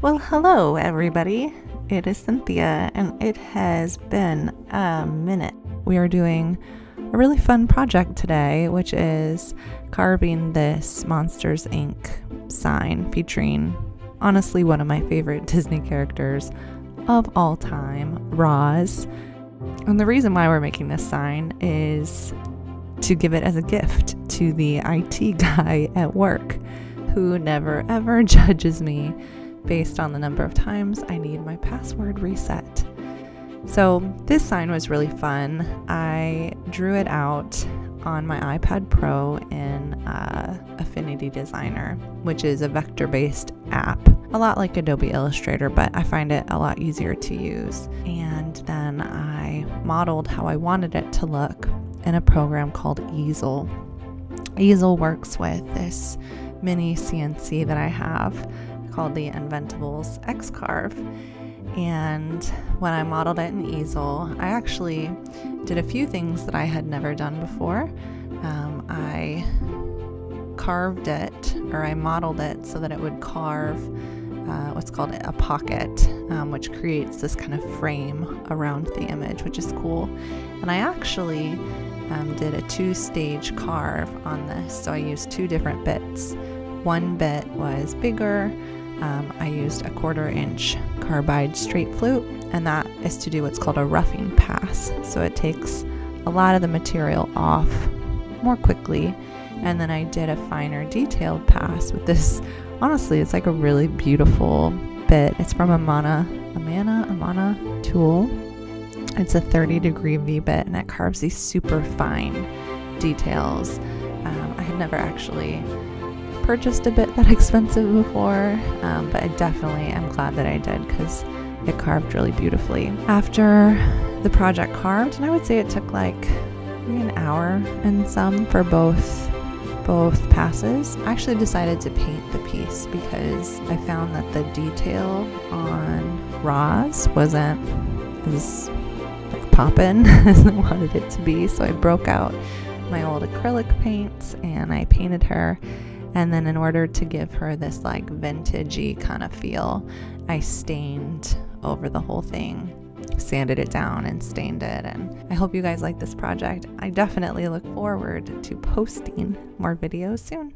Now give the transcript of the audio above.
Well, hello everybody. It is Cynthia and it has been a minute. We are doing a really fun project today, which is carving this Monsters Inc. sign featuring honestly one of my favorite Disney characters of all time, Roz. And the reason why we're making this sign is to give it as a gift to the IT guy at work who never ever judges me based on the number of times I need my password reset. So this sign was really fun. I drew it out on my iPad Pro in Affinity Designer, which is a vector-based app, a lot like Adobe Illustrator, but I find it a lot easier to use. And then I modeled how I wanted it to look in a program called Easel. Easel works with this mini CNC that I have called the Inventables X-Carve. And when I modeled it in Easel, I actually did a few things that I had never done before. I carved it, or I modeled it so that it would carve what's called a pocket, which creates this kind of frame around the image, which is cool. And I actually did a two-stage carve on this, so I used two different bits. One bit was bigger. I used a 1/4 inch carbide straight flute, and that is to do what's called a roughing pass. So it takes a lot of the material off more quickly. And then I did a finer detailed pass with this. Honestly, it's like a really beautiful bit. It's from Amana tool. It's a 30-degree V bit, and it carves these super fine details. I had never actually purchased a bit that expensive before, but I definitely am glad that I did because it carved really beautifully. After the project carved, and I would say it took like maybe an hour and some for both passes, I actually decided to paint the piece because I found that the detail on Roz wasn't as like poppin' as I wanted it to be, so I broke out my old acrylic paints and I painted her. And then in order to give her this like vintagey kind of feel, I stained over the whole thing, sanded it down and stained it. And I hope you guys like this project. I definitely look forward to posting more videos soon.